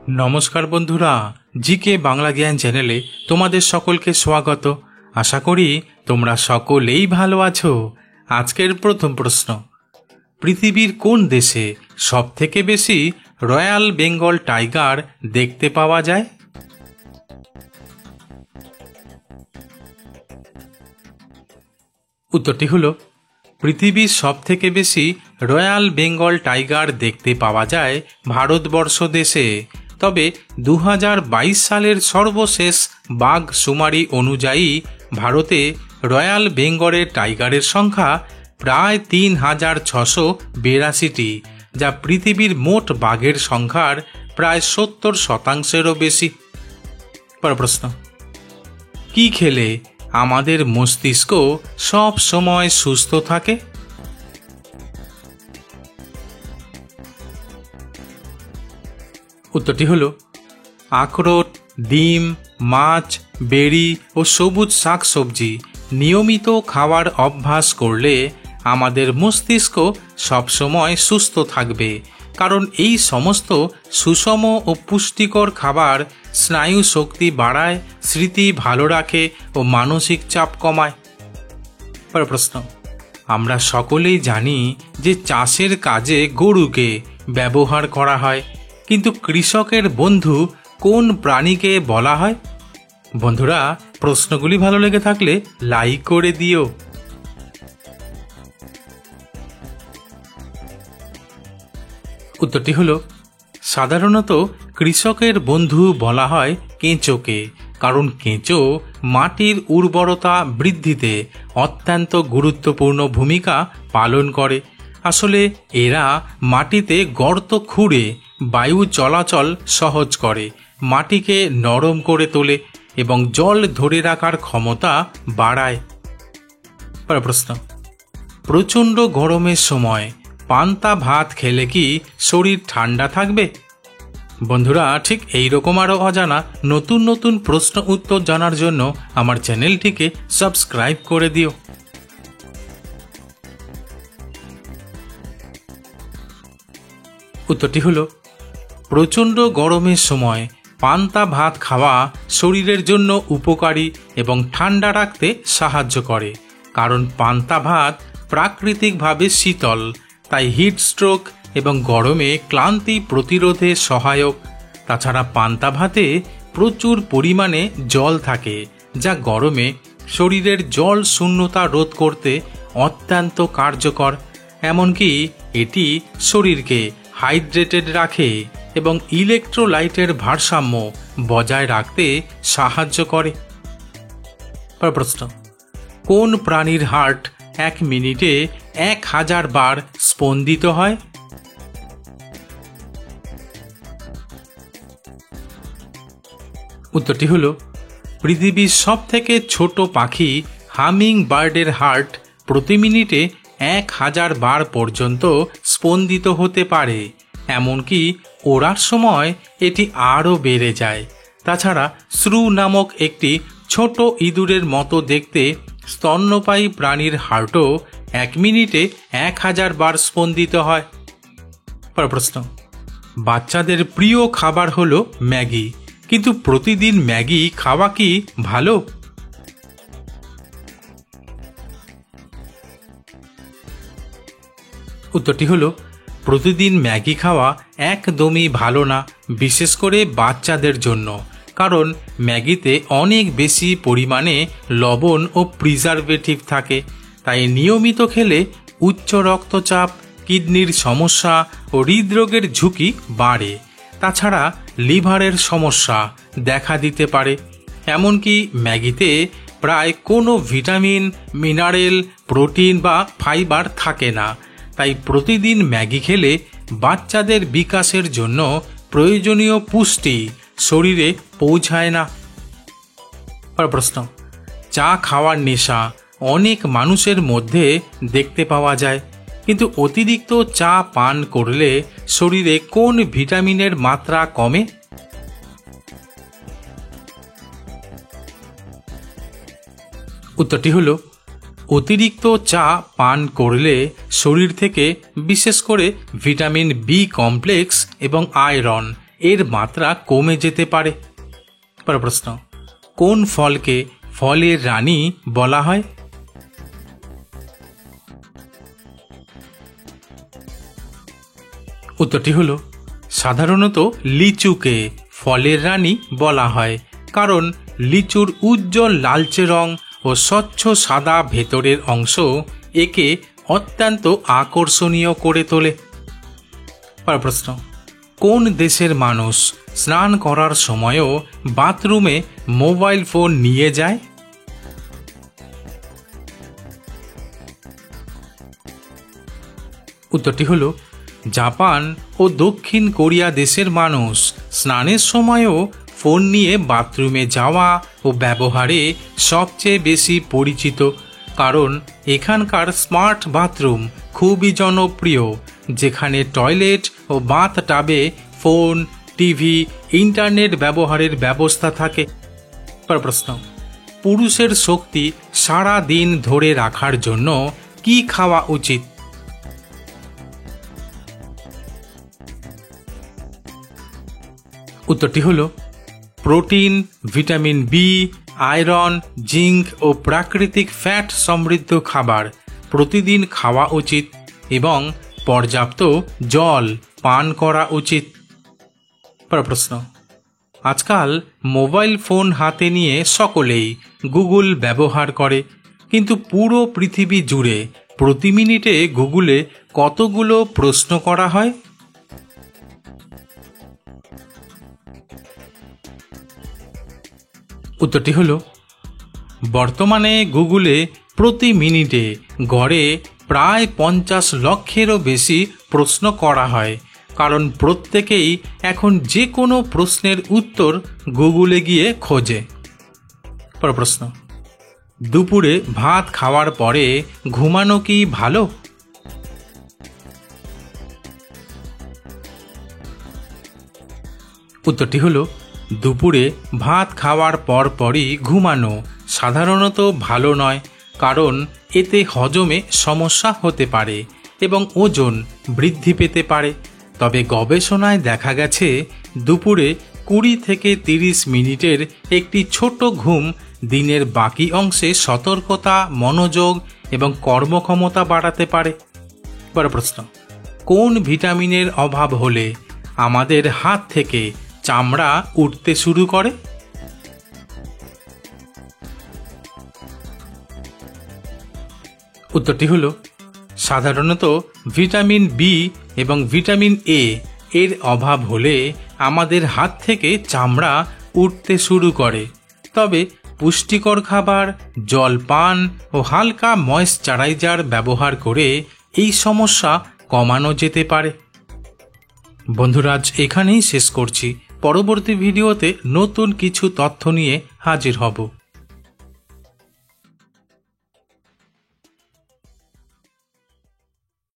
নমস্কার বন্ধুরা, জিকে বাংলা জ্ঞান চ্যানেলে তোমাদের সকলকে স্বাগত। আশা করি তোমরা সকলেই ভালো আছো। আজকের প্রথম প্রশ্ন, পৃথিবীর কোন দেশে সবথেকে বেশি রয়্যাল বেঙ্গল টাইগার দেখতে পাওয়া যায়? উত্তরটি হলো, পৃথিবীর সবথেকে বেশি রয়্যাল বেঙ্গল টাইগার দেখতে পাওয়া যায় ভারতবর্ষ দেশে। তবে 2022 সালের সর্বশেষ বাঘ শুমারি অনুযায়ী ভারতে রয়্যাল বেঙ্গলের টাইগারের সংখ্যা প্রায় 3682টি, যা পৃথিবীর মোট বাঘের সংখ্যার প্রায় 70%-এরও বেশি। প্রশ্ন, কি খেলে আমাদের মস্তিষ্ক সব সময় সুস্থ থাকে? উত্তরটি হলো, আখরোট, ডিম, মাছ, বেরি ও সবুজ শাকসবজি নিয়মিত খাওয়ার অভ্যাস করলে আমাদের মস্তিষ্ক সবসময় সুস্থ থাকবে। কারণ এই সমস্ত সুষম ও পুষ্টিকর খাবার স্নায়ু শক্তি বাড়ায়, স্মৃতি ভালো রাখে ও মানসিক চাপ কমায়। প্রশ্ন, আমরা সকলেই জানি যে চাষের কাজে গরুকে ব্যবহার করা হয়, কিন্তু কৃষকের বন্ধু কোন প্রাণীকে বলা হয়? বন্ধুরা, প্রশ্নগুলি ভালো লেগে থাকলে লাইক করে দিও। উত্তরটি হলো, সাধারণত কৃষকের বন্ধু বলা হয় কেঁচোকে, কারণ কেঁচো মাটির উর্বরতা বৃদ্ধিতে অত্যন্ত গুরুত্বপূর্ণ ভূমিকা পালন করে। আসলে এরা মাটিতে গর্ত খুঁড়ে বায়ু চলাচল সহজ করে, মাটিকে নরম করে তোলে এবং জল ধরে রাখার ক্ষমতা বাড়ায়। প্রশ্ন, প্রচণ্ড গরমের সময় পান্তা ভাত খেলে কি শরীর ঠান্ডা থাকবে? বন্ধুরা, ঠিক এইরকম আরও অজানা নতুন নতুন প্রশ্ন উত্তর জানার জন্য আমার চ্যানেলটিকে সাবস্ক্রাইব করে দিও। উত্তরটি হলো, প্রচণ্ড গরমের সময় পান্তা ভাত খাওয়া শরীরের জন্য উপকারী এবং ঠান্ডা রাখতে সাহায্য করে। কারণ পান্তা ভাত প্রাকৃতিকভাবে শীতল, তাই হিট স্ট্রোক এবং গরমে ক্লান্তি প্রতিরোধে সহায়ক। তাছাড়া পান্তা ভাতে প্রচুর পরিমাণে জল থাকে, যা গরমে শরীরের জল শূন্যতা রোধ করতে অত্যন্ত কার্যকর। এমনকি এটি শরীরকে হাইড্রেটেড রাখে এবং ইলেকট্রোলাইটের ভারসাম্য বজায় রাখতে সাহায্য করে। প্রশ্ন, কোন প্রাণীর হার্ট 1 মিনিটে 1000 বার স্পন্দিত হয়? উত্তরটি হলো, পৃথিবীর সবথেকে ছোট পাখি হামিং বার্ডের হার্ট প্রতি মিনিটে 1000 বার পর্যন্ত স্পন্দিত হতে পারে। এমনকি ওড়ার সময় এটি আরও বেড়ে যায়। তাছাড়া শ্রু নামক একটি ছোট ইঁদুরের মতো দেখতে স্তন্যপায়ী প্রাণীর হার্টও 1 মিনিটে 1000 বার স্পন্দিত হয়। প্রশ্ন, বাচ্চাদের প্রিয় খাবার হলো ম্যাগি, কিন্তু প্রতিদিন ম্যাগি খাওয়া কি ভালো? উত্তরটি হলো, প্রতিদিন ম্যাগি খাওয়া একদমই ভালো না, বিশেষ করে বাচ্চাদের জন্য। কারণ ম্যাগিতে অনেক বেশি পরিমাণে লবণ ও প্রিজারভেটিভ থাকে। তাই নিয়মিত খেলে উচ্চ রক্তচাপ, কিডনির সমস্যা ও হৃদরোগের ঝুঁকি বাড়ে। তাছাড়া লিভারের সমস্যা দেখা দিতে পারে। এমনকি ম্যাগিতে প্রায় কোনো ভিটামিন, মিনারেল, প্রোটিন বা ফাইবার থাকে না। তাই প্রতিদিন ম্যাগি খেলে বাচ্চাদের বিকাশের জন্য প্রয়োজনীয় পুষ্টি শরীরে পৌঁছায় না। প্রশ্ন, চা খাওয়ার নেশা অনেক মানুষের মধ্যে দেখতে পাওয়া যায়, কিন্তু অতিরিক্ত চা পান করলে শরীরে কোন ভিটামিনের মাত্রা কমে? উত্তরটি হলো, অতিরিক্ত চা পান করলে শরীর থেকে বিশেষ করে ভিটামিন বি কমপ্লেক্স এবং আয়রন এর মাত্রা কমে যেতে পারে। পরের প্রশ্ন, কোন ফলকে ফলের রানী বলা হয়? উত্তরটি হলো সাধারণত লিচুকে ফলের রানী বলা হয়, কারণ লিচুর উজ্জ্বল লালচে রং ও স্বচ্ছ সাদা ভেতরের অংশ একে অত্যন্ত আকর্ষণীয় করে তোলে। পরের প্রশ্ন, কোন দেশের মানুষ স্নান করার সময়ও বাথরুমে মোবাইল ফোন নিয়ে যায়? উত্তরটি হলো জাপান ও দক্ষিণ কোরিয়া দেশের মানুষ স্নানের সময়ও ফোন নিয়ে বাথরুমে যাওয়া ও ব্যবহারে সবচেয়ে বেশি পরিচিত, কারণ এখানকার স্মার্ট বাথরুম খুবই জনপ্রিয়, যেখানে টয়লেট ও বাথ টাবে ফোন, টিভি, ইন্টারনেট ব্যবহারের ব্যবস্থা থাকে। প্রশ্ন, পুরুষের শক্তি সারা দিন ধরে রাখার জন্য কি খাওয়া উচিত? উত্তরটি হলো protein, vitamin B, iron, zinc ও প্রাকৃতিক ফ্যাট সমৃদ্ধ খাবার প্রতিদিন খাওয়া উচিত এবং পর্যাপ্ত জল পান করা উচিত। প্রশ্ন, আজকাল মোবাইল ফোন হাতে নিয়ে সকলেই গুগল ব্যবহার করে, কিন্তু পুরো পৃথিবী জুড়ে প্রতি মিনিটে গুগলে কতগুলো প্রশ্ন করা হয়? উত্তরটি হলো বর্তমানে গুগলে প্রতি মিনিটে গড়ে প্রায় 50 লক্ষেরও বেশি প্রশ্ন করা হয়, কারণ প্রত্যেকেই এখন যে কোনো প্রশ্নের উত্তর গুগলে গিয়ে খোঁজে। প্রশ্ন, দুপুরে ভাত খাওয়ার পরে ঘুমানো কি ভালো? উত্তরটি হলো দুপুরে ভাত খাওয়ার পরই ঘুমানো সাধারণত ভালো নয়, কারণ এতে হজমে সমস্যা হতে পারে এবং ওজন বৃদ্ধি পেতে পারে। তবে গবেষণায় দেখা গেছে দুপুরে 20 থেকে 30 মিনিটের একটি ছোট ঘুম দিনের বাকি অংশে সতর্কতা, মনোযোগ এবং কর্মক্ষমতা বাড়াতে পারে। পরের প্রশ্ন, কোন ভিটামিনের অভাব হলে আমাদের হাত থেকে চামড়া উঠতে শুরু করে? উত্তরটি হলো সাধারণত ভিটামিন বি এবং ভিটামিন এ এর অভাব হলে আমাদের হাত থেকে চামড়া উঠতে শুরু করে। তবে পুষ্টিকর খাবার, জল পান ও হালকা ময়েশ্চারাইজার ব্যবহার করে এই সমস্যা কমানো যেতে পারে। বন্ধুরা, আজ এখানেই শেষ করছি। পরবর্তী ভিডিওতে নতুন কিছু তথ্য নিয়ে হাজির হব।